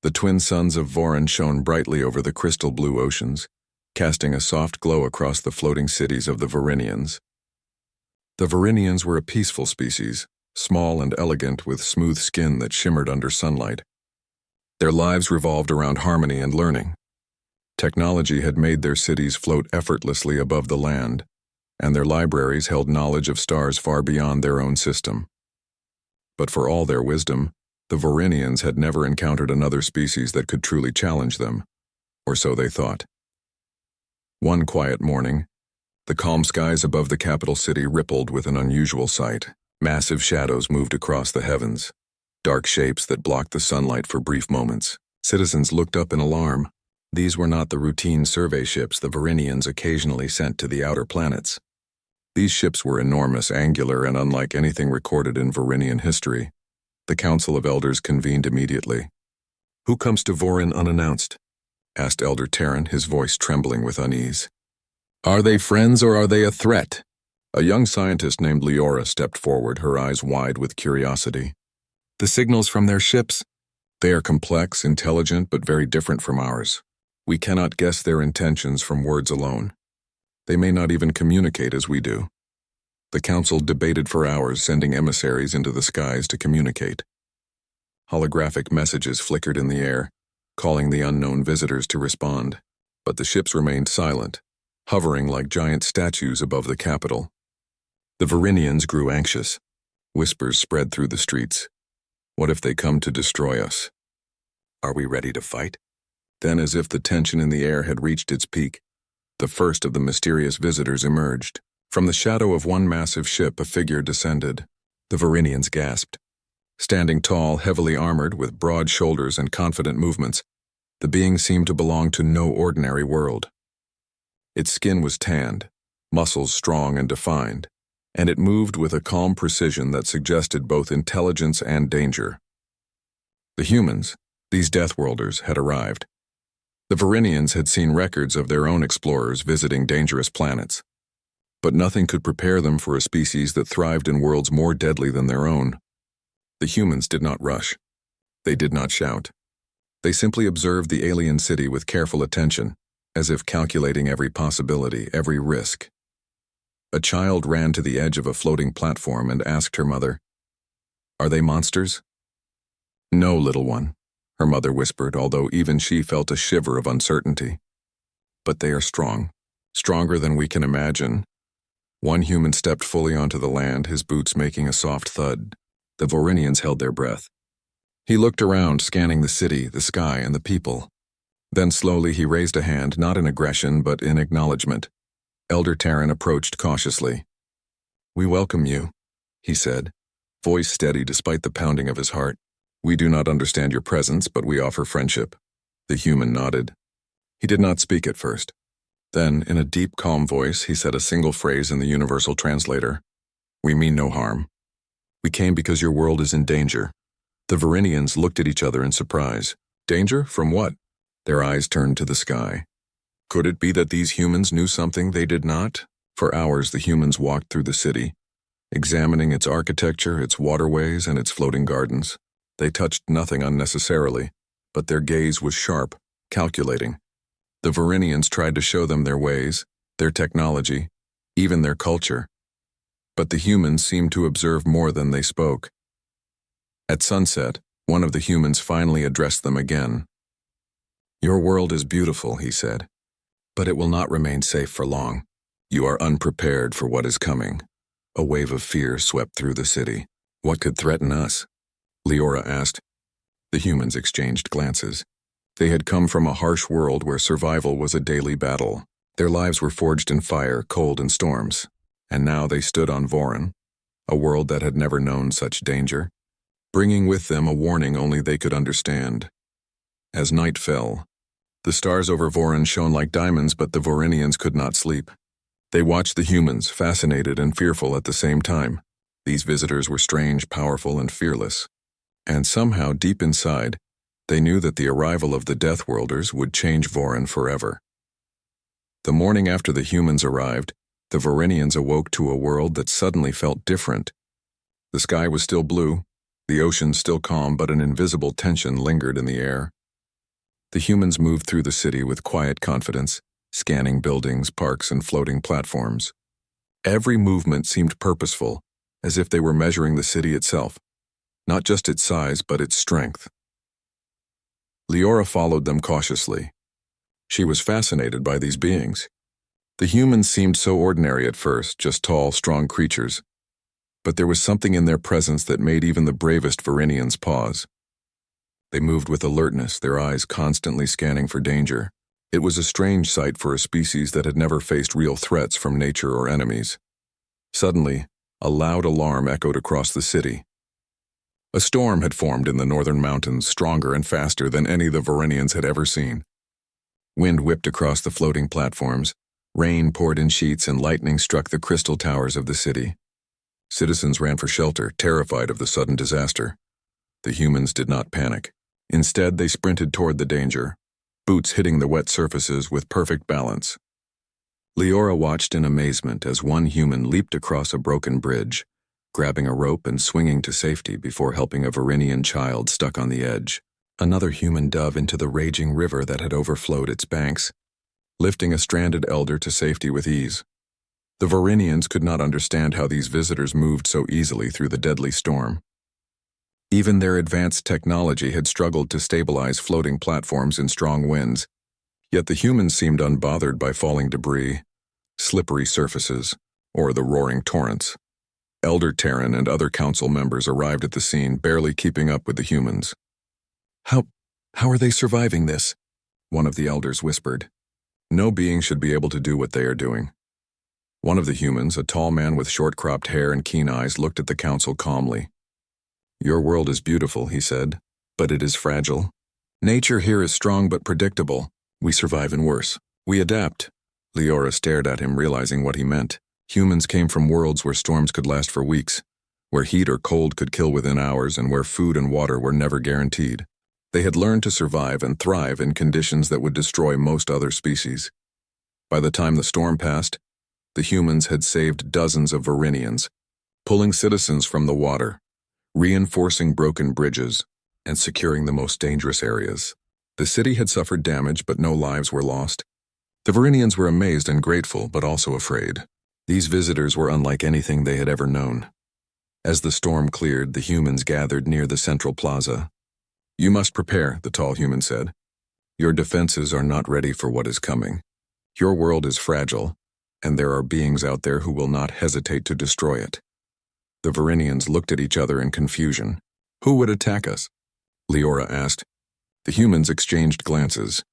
The twin suns of Voron shone brightly over the crystal blue oceans, casting a soft glow across the floating cities of the Vorinians. The Vorinians were a peaceful species, small and elegant with smooth skin that shimmered under sunlight. Their lives revolved around harmony and learning. Technology had made their cities float effortlessly above the land, and their libraries held knowledge of stars far beyond their own system. But for all their wisdom, the Vorinians had never encountered another species that could truly challenge them, or so they thought. One quiet morning, the calm skies above the capital city rippled with an unusual sight. Massive shadows moved across the heavens, dark shapes that blocked the sunlight for brief moments. Citizens looked up in alarm. These were not the routine survey ships the Vorinians occasionally sent to the outer planets. These ships were enormous, angular, and unlike anything recorded in Vorinian history. The Council of Elders convened immediately. "Who comes to Voron unannounced?" asked Elder Terran, his voice trembling with unease. "Are they friends or are they a threat?" A young scientist named Leora stepped forward, her eyes wide with curiosity. "The signals from their ships? They are complex, intelligent, but very different from ours. We cannot guess their intentions from words alone. They may not even communicate as we do." The council debated for hours, sending emissaries into the skies to communicate. Holographic messages flickered in the air, calling the unknown visitors to respond. But the ships remained silent, hovering like giant statues above the capital. The Vorinians grew anxious. Whispers spread through the streets. What if they come to destroy us? Are we ready to fight? Then, as if the tension in the air had reached its peak, the first of the mysterious visitors emerged. From the shadow of one massive ship, a figure descended. The Vorinians gasped. Standing tall, heavily armored, with broad shoulders and confident movements, the being seemed to belong to no ordinary world. Its skin was tanned, muscles strong and defined, and it moved with a calm precision that suggested both intelligence and danger. The humans, these Deathworlders, had arrived. The Vorinians had seen records of their own explorers visiting dangerous planets, but nothing could prepare them for a species that thrived in worlds more deadly than their own. The humans did not rush. They did not shout. They simply observed the alien city with careful attention, as if calculating every possibility, every risk. A child ran to the edge of a floating platform and asked her mother, "Are they monsters?" "No, little one," her mother whispered, although even she felt a shiver of uncertainty. "But they are strong, stronger than we can imagine." One human stepped fully onto the land, his boots making a soft thud. The Vorinians held their breath. He looked around, scanning the city, the sky, and the people. Then slowly he raised a hand, not in aggression, but in acknowledgement. Elder Terran approached cautiously. "We welcome you," he said, voice steady despite the pounding of his heart. "We do not understand your presence, but we offer friendship." The human nodded. He did not speak at first. Then, in a deep, calm voice, he said a single phrase in the universal translator. "We mean no harm. We came because your world is in danger." The Vorinians looked at each other in surprise. Danger? From what? Their eyes turned to the sky. Could it be that these humans knew something they did not? For hours the humans walked through the city, examining its architecture, its waterways, and its floating gardens. They touched nothing unnecessarily, but their gaze was sharp, calculating. The Vorinians tried to show them their ways, their technology, even their culture. But the humans seemed to observe more than they spoke. At sunset, one of the humans finally addressed them again. "Your world is beautiful," he said, "but it will not remain safe for long. You are unprepared for what is coming." A wave of fear swept through the city. "What could threaten us?" Leora asked. The humans exchanged glances. They had come from a harsh world where survival was a daily battle. Their lives were forged in fire, cold, and storms. And now they stood on Voron, a world that had never known such danger, bringing with them a warning only they could understand. As night fell, the stars over Voron shone like diamonds, but the Vorinians could not sleep. They watched the humans, fascinated and fearful at the same time. These visitors were strange, powerful, and fearless. And somehow, deep inside, they knew that the arrival of the Deathworlders would change Voron forever. The morning after the humans arrived, the Vorinians awoke to a world that suddenly felt different. The sky was still blue, the ocean still calm, but an invisible tension lingered in the air. The humans moved through the city with quiet confidence, scanning buildings, parks, and floating platforms. Every movement seemed purposeful, as if they were measuring the city itself, not just its size, but its strength. Leora followed them cautiously. She was fascinated by these beings. The humans seemed so ordinary at first, just tall, strong creatures. But there was something in their presence that made even the bravest Varinians pause. They moved with alertness, their eyes constantly scanning for danger. It was a strange sight for a species that had never faced real threats from nature or enemies. Suddenly, a loud alarm echoed across the city. A storm had formed in the northern mountains, stronger and faster than any the Varinians had ever seen. Wind whipped across the floating platforms, rain poured in sheets, and lightning struck the crystal towers of the city. Citizens ran for shelter, terrified of the sudden disaster. The humans did not panic. Instead, they sprinted toward the danger, boots hitting the wet surfaces with perfect balance. Leora watched in amazement as one human leaped across a broken bridge, grabbing a rope and swinging to safety before helping a Varinian child stuck on the edge. Another human dove into the raging river that had overflowed its banks, lifting a stranded elder to safety with ease. The Varinians could not understand how these visitors moved so easily through the deadly storm. Even their advanced technology had struggled to stabilize floating platforms in strong winds, yet the humans seemed unbothered by falling debris, slippery surfaces, or the roaring torrents. Elder Terran and other council members arrived at the scene, barely keeping up with the humans. How are they surviving this? One of the elders whispered. No being should be able to do what they are doing. One of the humans, a tall man with short-cropped hair and keen eyes, looked at the council calmly. Your world is beautiful, he said, but it is fragile. Nature here is strong but predictable. We survive in worse. We adapt. Leora stared at him, realizing what he meant. Humans came from worlds where storms could last for weeks, where heat or cold could kill within hours, and where food and water were never guaranteed. They had learned to survive and thrive in conditions that would destroy most other species. By the time the storm passed, the humans had saved dozens of Varinians, pulling citizens from the water, reinforcing broken bridges, and securing the most dangerous areas. The city had suffered damage, but no lives were lost. The Varinians were amazed and grateful, but also afraid. These visitors were unlike anything they had ever known. As the storm cleared, the humans gathered near the central plaza. You must prepare, the tall human said. Your defenses are not ready for what is coming. Your world is fragile, and there are beings out there who will not hesitate to destroy it. The Varinians looked at each other in confusion. Who would attack us? Leora asked. The humans exchanged glances,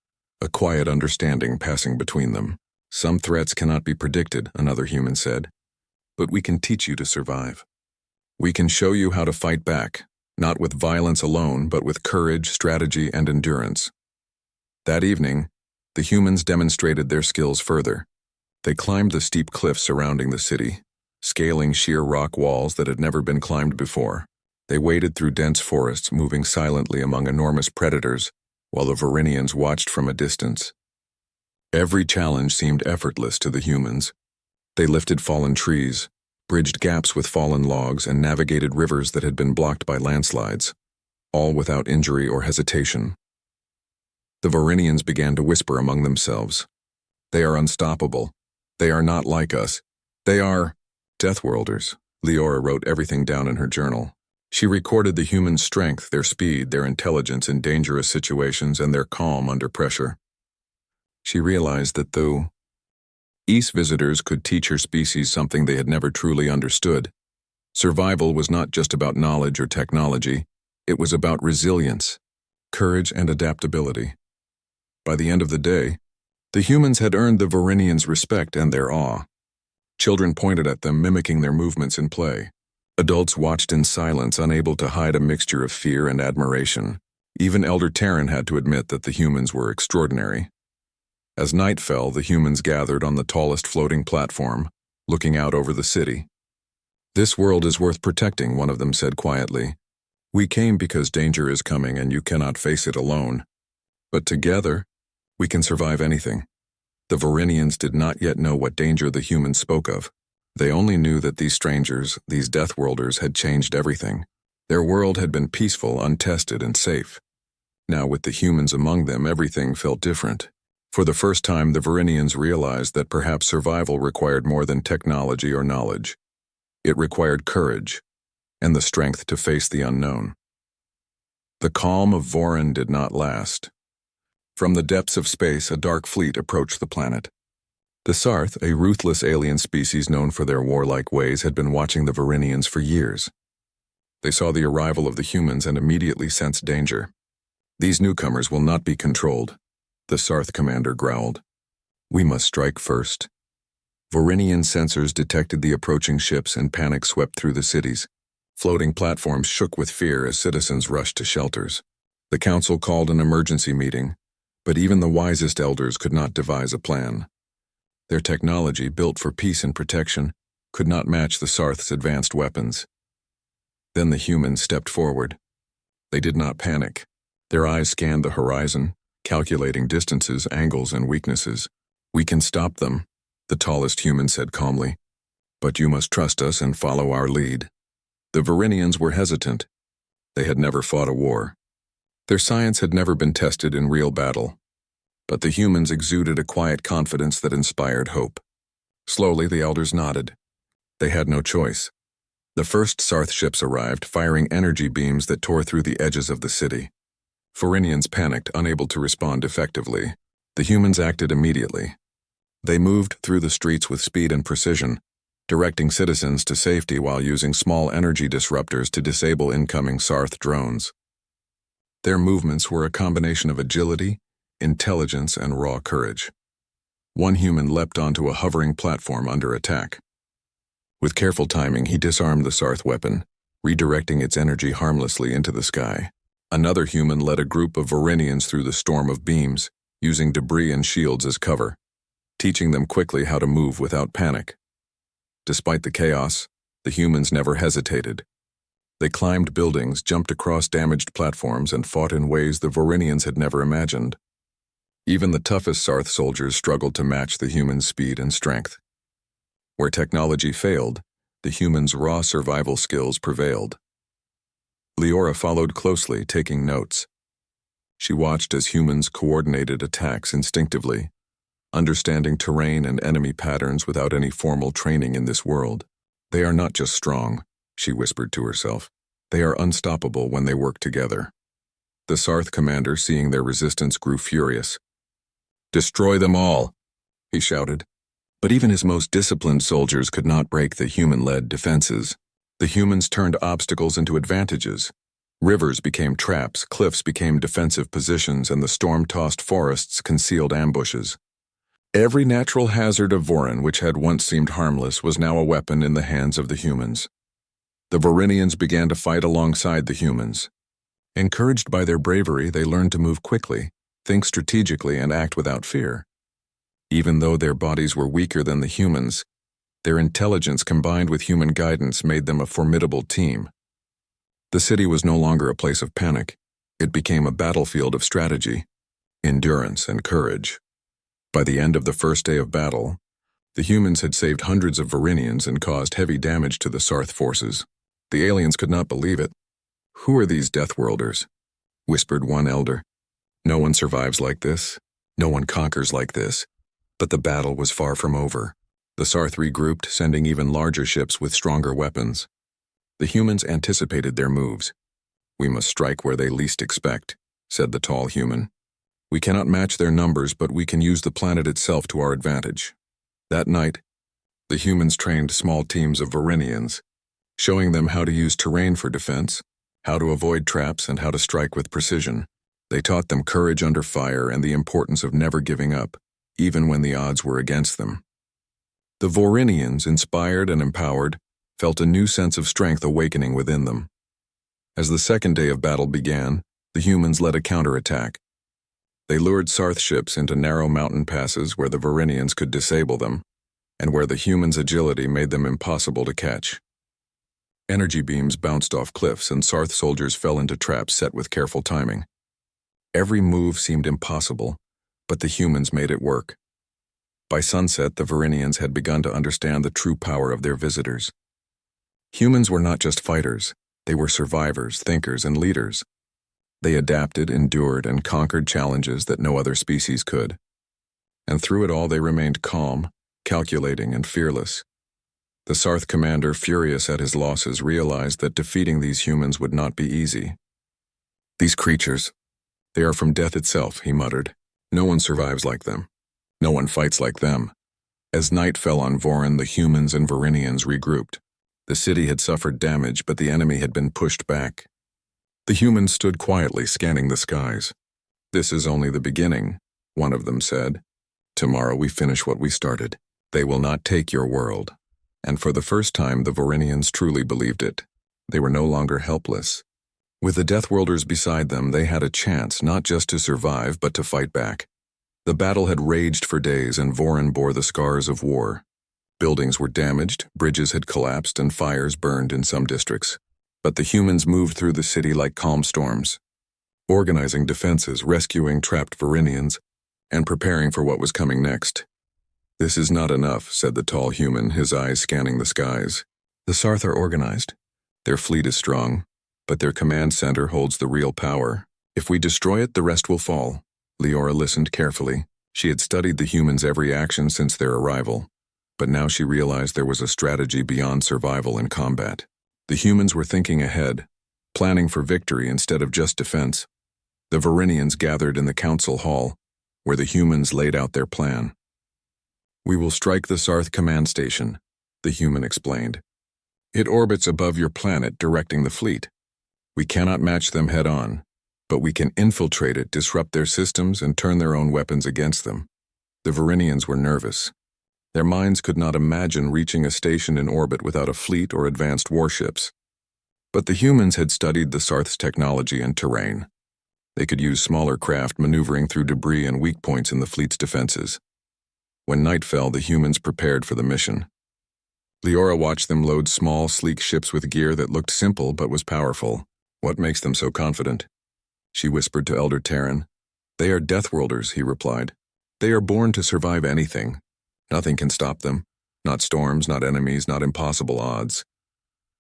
a quiet understanding passing between them. Some threats cannot be predicted, another human said, but we can teach you to survive. We can show you how to fight back, not with violence alone, but with courage, strategy, and endurance. That evening, the humans demonstrated their skills further. They climbed the steep cliffs surrounding the city, scaling sheer rock walls that had never been climbed before. They waded through dense forests, moving silently among enormous predators, while the Varinians watched from a distance. Every challenge seemed effortless to the humans. They lifted fallen trees, bridged gaps with fallen logs, and navigated rivers that had been blocked by landslides, all without injury or hesitation. The Varinians began to whisper among themselves. They are unstoppable. They are not like us. They are Deathworlders. Leora wrote everything down in her journal. She recorded the humans' strength, their speed, their intelligence in dangerous situations, and their calm under pressure. She realized that though East visitors could teach her species something they had never truly understood, survival was not just about knowledge or technology, it was about resilience, courage, and adaptability. By the end of the day, the humans had earned the Varinians' respect and their awe. Children pointed at them, mimicking their movements in play. Adults watched in silence, unable to hide a mixture of fear and admiration. Even Elder Terran had to admit that the humans were extraordinary. As night fell, the humans gathered on the tallest floating platform, looking out over the city. This world is worth protecting, one of them said quietly. We came because danger is coming and you cannot face it alone. But together, we can survive anything. The Varinians did not yet know what danger the humans spoke of. They only knew that these strangers, these Deathworlders, had changed everything. Their world had been peaceful, untested, and safe. Now, with the humans among them, everything felt different. For the first time, the Varinians realized that perhaps survival required more than technology or knowledge. It required courage and the strength to face the unknown. The calm of Vorin did not last. From the depths of space, a dark fleet approached the planet. The Sarth, a ruthless alien species known for their warlike ways, had been watching the Varinians for years. They saw the arrival of the humans and immediately sensed danger. "These newcomers will not be controlled," the Sarth commander growled. "We must strike first." Varinian sensors detected the approaching ships and panic swept through the cities. Floating platforms shook with fear as citizens rushed to shelters. The council called an emergency meeting, but even the wisest elders could not devise a plan. Their technology, built for peace and protection, could not match the Sarth's advanced weapons. Then the humans stepped forward. They did not panic. Their eyes scanned the horizon, calculating distances, angles, and weaknesses. "We can stop them," the tallest human said calmly. "But you must trust us and follow our lead." The Varinians were hesitant. They had never fought a war. Their science had never been tested in real battle. But the humans exuded a quiet confidence that inspired hope. Slowly, the elders nodded. They had no choice. The first Sarth ships arrived, firing energy beams that tore through the edges of the city. Varinians panicked, unable to respond effectively. The humans acted immediately. They moved through the streets with speed and precision, directing citizens to safety while using small energy disruptors to disable incoming Sarth drones. Their movements were a combination of agility, intelligence, and raw courage. One human leapt onto a hovering platform under attack. With careful timing, he disarmed the Sarth weapon, redirecting its energy harmlessly into the sky. Another human led a group of Varinians through the storm of beams, using debris and shields as cover, teaching them quickly how to move without panic. Despite the chaos, the humans never hesitated. They climbed buildings, jumped across damaged platforms, and fought in ways the Varinians had never imagined. Even the toughest Sarth soldiers struggled to match the humans' speed and strength. Where technology failed, the humans' raw survival skills prevailed. Leora followed closely, taking notes. She watched as humans coordinated attacks instinctively, understanding terrain and enemy patterns without any formal training in this world. "They are not just strong," she whispered to herself. "They are unstoppable when they work together." The Sarth commander, seeing their resistance, grew furious. "Destroy them all," he shouted. But even his most disciplined soldiers could not break the human-led defenses. The humans turned obstacles into advantages. Rivers became traps, cliffs became defensive positions, and the storm-tossed forests concealed ambushes. Every natural hazard of Vorin, which had once seemed harmless, was now a weapon in the hands of the humans. The Varinians began to fight alongside the humans. Encouraged by their bravery, they learned to move quickly, think strategically, and act without fear. Even though their bodies were weaker than the humans, their intelligence combined with human guidance made them a formidable team. The city was no longer a place of panic. It became a battlefield of strategy, endurance, and courage. By the end of the first day of battle, the humans had saved hundreds of Varinians and caused heavy damage to the Sarth forces. The aliens could not believe it. "Who are these Deathworlders?" whispered one elder. "No one survives like this. No one conquers like this." But the battle was far from over. The Sarth regrouped, sending even larger ships with stronger weapons. The humans anticipated their moves. "We must strike where they least expect," said the tall human. "We cannot match their numbers, but we can use the planet itself to our advantage." That night, the humans trained small teams of Varinians, showing them how to use terrain for defense, how to avoid traps, and how to strike with precision. They taught them courage under fire and the importance of never giving up, even when the odds were against them. The Varinians, inspired and empowered, felt a new sense of strength awakening within them. As the second day of battle began, the humans led a counterattack. They lured Sarth ships into narrow mountain passes where the Varinians could disable them, and where the humans' agility made them impossible to catch. Energy beams bounced off cliffs, and Sarth soldiers fell into traps set with careful timing. Every move seemed impossible, but the humans made it work. By sunset, the Varinians had begun to understand the true power of their visitors. Humans were not just fighters, they were survivors, thinkers, and leaders. They adapted, endured, and conquered challenges that no other species could. And through it all they remained calm, calculating, and fearless. The Sarth commander, furious at his losses, realized that defeating these humans would not be easy. "These creatures, they are from death itself," he muttered. "No one survives like them. No one fights like them." As night fell on Vorin, the humans and Varinians regrouped. The city had suffered damage, but the enemy had been pushed back. The humans stood quietly, scanning the skies. "This is only the beginning," one of them said. "Tomorrow we finish what we started. They will not take your world." And for the first time, the Vorinians truly believed it. They were no longer helpless. With the Deathworlders beside them, they had a chance not just to survive, but to fight back. The battle had raged for days, and Vorin bore the scars of war. Buildings were damaged, bridges had collapsed, and fires burned in some districts. But the humans moved through the city like calm storms, organizing defenses, rescuing trapped Varinians, and preparing for what was coming next. "This is not enough," said the tall human, his eyes scanning the skies. "The Sarth are organized. Their fleet is strong, but their command center holds the real power. If we destroy it, the rest will fall." Leora listened carefully. She had studied the humans' every action since their arrival, but now she realized there was a strategy beyond survival and combat. The humans were thinking ahead, planning for victory instead of just defense. The Varinians gathered in the council hall, where the humans laid out their plan. "We will strike the Sarth command station," the human explained. "It orbits above your planet, directing the fleet. We cannot match them head-on, but we can infiltrate it, disrupt their systems, and turn their own weapons against them." The Varinians were nervous. Their minds could not imagine reaching a station in orbit without a fleet or advanced warships. But the humans had studied the Sarth's technology and terrain. They could use smaller craft maneuvering through debris and weak points in the fleet's defenses. When night fell, the humans prepared for the mission. Leora watched them load small, sleek ships with gear that looked simple but was powerful. "What makes them so confident?" she whispered to Elder Terran. "They are Deathworlders," he replied. "They are born to survive anything. Nothing can stop them. Not storms, not enemies, not impossible odds."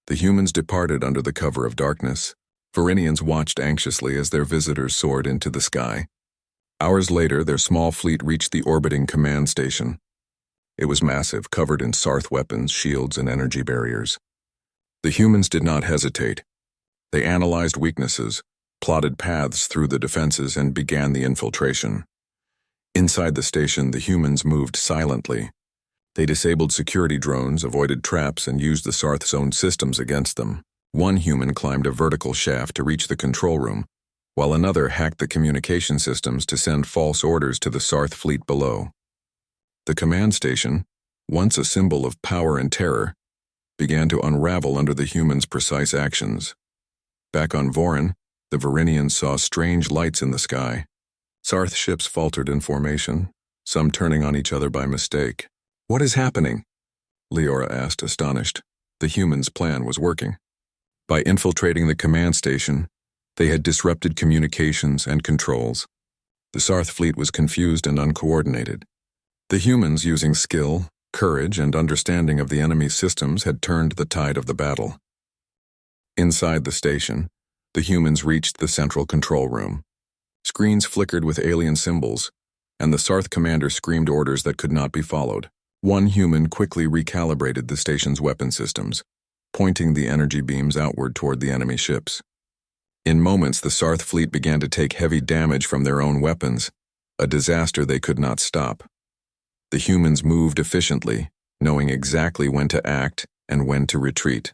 The humans departed under the cover of darkness. Varinians watched anxiously as their visitors soared into the sky. Hours later, their small fleet reached the orbiting command station. It was massive, covered in Sarth weapons, shields, and energy barriers. The humans did not hesitate. They analyzed weaknesses, plotted paths through the defenses, and began the infiltration. Inside the station, the humans moved silently. They disabled security drones, avoided traps, and used the Sarth's own systems against them. One human climbed a vertical shaft to reach the control room, while another hacked the communication systems to send false orders to the Sarth fleet below. The command station, once a symbol of power and terror, began to unravel under the humans' precise actions. Back on Vorin, the Varinians saw strange lights in the sky. Sarth ships faltered in formation, some turning on each other by mistake. "What is happening?" Leora asked, astonished. The humans' plan was working. By infiltrating the command station, they had disrupted communications and controls. The Sarth fleet was confused and uncoordinated. The humans, using skill, courage, and understanding of the enemy's systems, had turned the tide of the battle. Inside the station, the humans reached the central control room. Screens flickered with alien symbols, and the Sarth commander screamed orders that could not be followed. One human quickly recalibrated the station's weapon systems, pointing the energy beams outward toward the enemy ships. In moments, the Sarth fleet began to take heavy damage from their own weapons, a disaster they could not stop. The humans moved efficiently, knowing exactly when to act and when to retreat.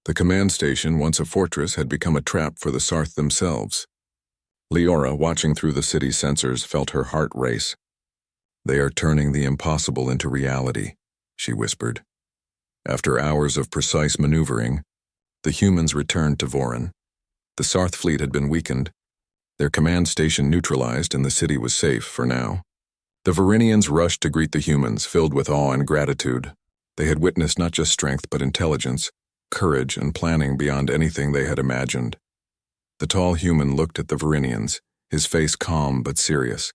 The command station, once a fortress, had become a trap for the Sarth themselves. Leora, watching through the city's sensors, felt her heart race. "They are turning the impossible into reality," she whispered. After hours of precise maneuvering, the humans returned to Vorin. The Sarth fleet had been weakened, their command station neutralized, and the city was safe for now. The Varinians rushed to greet the humans, filled with awe and gratitude. They had witnessed not just strength but intelligence, courage, and planning beyond anything they had imagined. The tall human looked at the Varinians, his face calm but serious.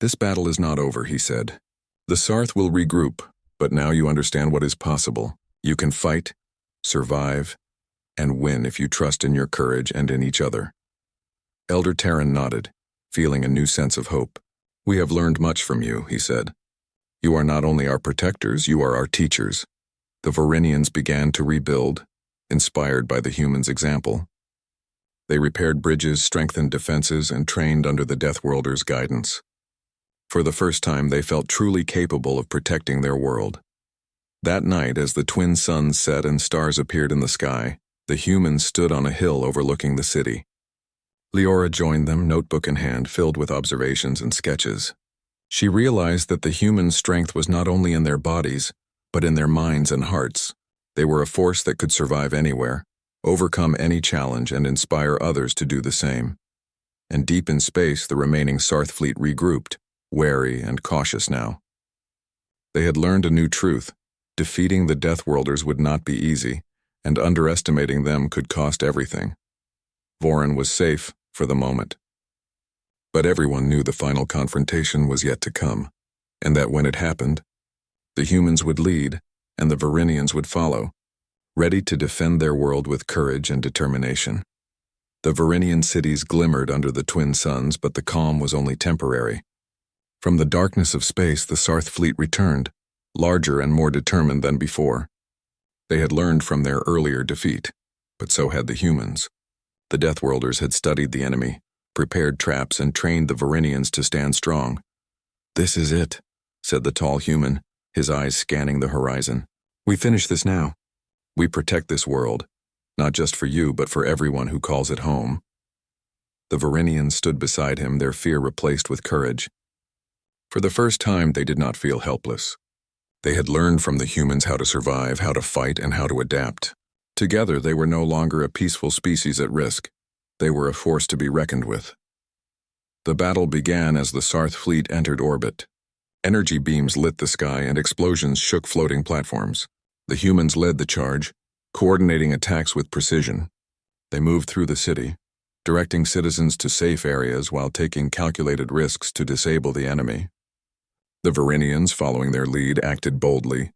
"This battle is not over," he said. "The Sarth will regroup, but now you understand what is possible. You can fight, survive, and win if you trust in your courage and in each other." Elder Terran nodded, feeling a new sense of hope. "We have learned much from you," he said. "You are not only our protectors, you are our teachers." The Varinians began to rebuild, inspired by the humans' example. They repaired bridges, strengthened defenses, and trained under the Deathworlders' guidance. For the first time, they felt truly capable of protecting their world. That night, as the twin suns set and stars appeared in the sky, the humans stood on a hill overlooking the city. Leora joined them, notebook in hand, filled with observations and sketches. She realized that the humans' strength was not only in their bodies, but in their minds and hearts. They were a force that could survive anywhere, overcome any challenge, and inspire others to do the same. And deep in space, the remaining Sarth fleet regrouped, wary and cautious now. They had learned a new truth. Defeating the Deathworlders would not be easy, and underestimating them could cost everything. Vorin was safe for the moment. But everyone knew the final confrontation was yet to come, and that when it happened, the humans would lead, and the Varinians would follow, ready to defend their world with courage and determination. The Varinian cities glimmered under the twin suns, but the calm was only temporary. From the darkness of space, the Sarth fleet returned, larger and more determined than before. They had learned from their earlier defeat, but so had the humans. The Deathworlders had studied the enemy, prepared traps, and trained the Varinians to stand strong. "This is it," said the tall human, his eyes scanning the horizon. "We finish this now. We protect this world, not just for you, but for everyone who calls it home." The Varinians stood beside him, their fear replaced with courage. For the first time, they did not feel helpless. They had learned from the humans how to survive, how to fight, and how to adapt. Together, they were no longer a peaceful species at risk. They were a force to be reckoned with. The battle began as the Sarth fleet entered orbit. Energy beams lit the sky and explosions shook floating platforms. The humans led the charge, coordinating attacks with precision. They moved through the city, directing citizens to safe areas while taking calculated risks to disable the enemy. The Varinians, following their lead, acted boldly,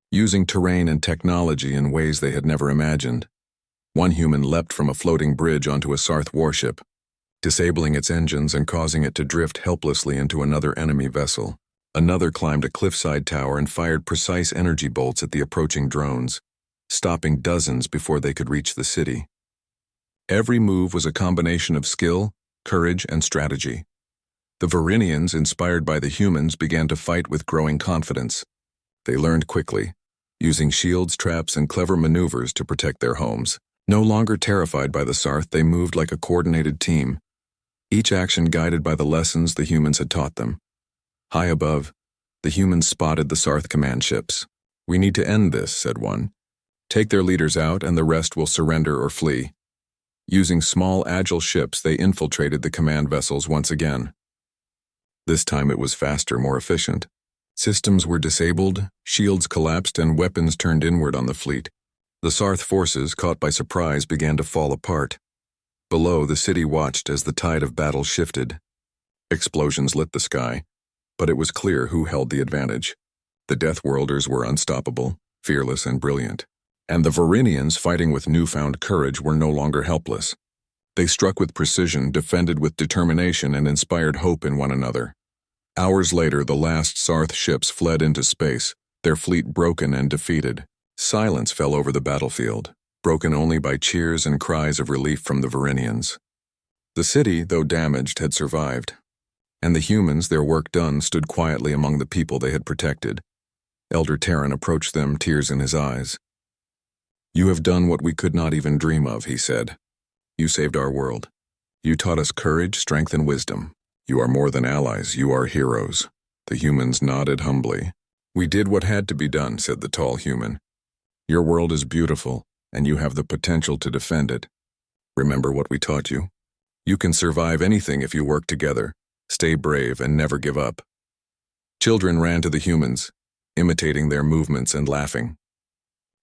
using terrain and technology in ways they had never imagined. One human leapt from a floating bridge onto a Sarth warship, disabling its engines and causing it to drift helplessly into another enemy vessel. Another climbed a cliffside tower and fired precise energy bolts at the approaching drones, stopping dozens before they could reach the city. Every move was a combination of skill, courage, and strategy. The Varinians, inspired by the humans, began to fight with growing confidence. They learned quickly, using shields, traps, and clever maneuvers to protect their homes. No longer terrified by the Sarth, they moved like a coordinated team, each action guided by the lessons the humans had taught them. High above, the humans spotted the Sarth command ships. "We need to end this," said one. "Take their leaders out and the rest will surrender or flee." Using small, agile ships, they infiltrated the command vessels once again. This time it was faster, more efficient. Systems were disabled, shields collapsed, and weapons turned inward on the fleet. The Sarth forces, caught by surprise, began to fall apart. Below, the city watched as the tide of battle shifted. Explosions lit the sky, but it was clear who held the advantage. The Deathworlders were unstoppable, fearless, and brilliant. And the Varinians, fighting with newfound courage, were no longer helpless. They struck with precision, defended with determination, and inspired hope in one another. Hours later, the last Sarth ships fled into space, their fleet broken and defeated. Silence fell over the battlefield, broken only by cheers and cries of relief from the Varinians. The city, though damaged, had survived, and the humans, their work done, stood quietly among the people they had protected. Elder Terran approached them, tears in his eyes. "You have done what we could not even dream of," he said. "You saved our world. You taught us courage, strength, and wisdom. You are more than allies, you are heroes." The humans nodded humbly. "We did what had to be done," said the tall human. "Your world is beautiful, and you have the potential to defend it. Remember what we taught you? You can survive anything if you work together, stay brave, and never give up." Children ran to the humans, imitating their movements and laughing.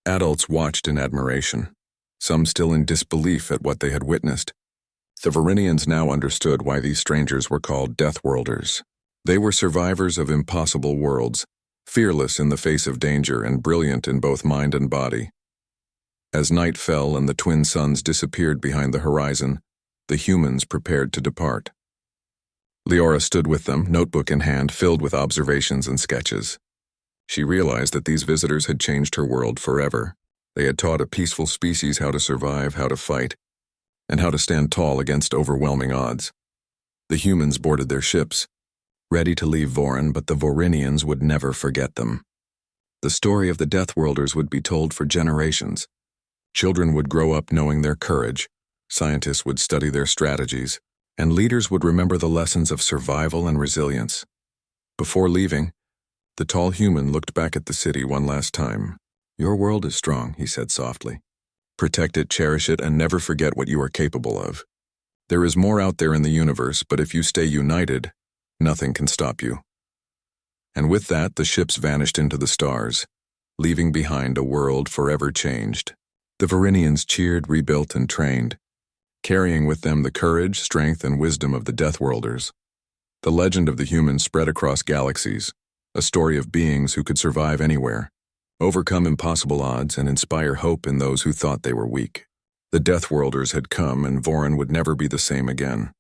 Adults watched in admiration, some still in disbelief at what they had witnessed. The Varinians now understood why these strangers were called Deathworlders. They were survivors of impossible worlds, fearless in the face of danger and brilliant in both mind and body. As night fell and the twin suns disappeared behind the horizon, The humans prepared to depart. Leora stood with them, notebook in hand, filled with observations and sketches. She realized that these visitors had changed her world forever. They had taught a peaceful species how to survive, how to fight, and how to stand tall against overwhelming odds. The humans boarded their ships, ready to leave Vorin, but the Vorinians would never forget them. The story of the Deathworlders would be told for generations. Children would grow up knowing their courage, scientists would study their strategies, and leaders would remember the lessons of survival and resilience. Before leaving, the tall human looked back at the city one last time. "Your world is strong," he said softly. "Protect it, cherish it, and never forget what you are capable of. There is more out there in the universe, but if you stay united, nothing can stop you." And with that, the ships vanished into the stars, leaving behind a world forever changed. The Vorinians cheered, rebuilt, and trained, carrying with them the courage, strength, and wisdom of the Deathworlders. The legend of the humans spread across galaxies, a story of beings who could survive anywhere, overcome impossible odds, and inspire hope in those who thought they were weak. The Deathworlders had come, and Vorin would never be the same again.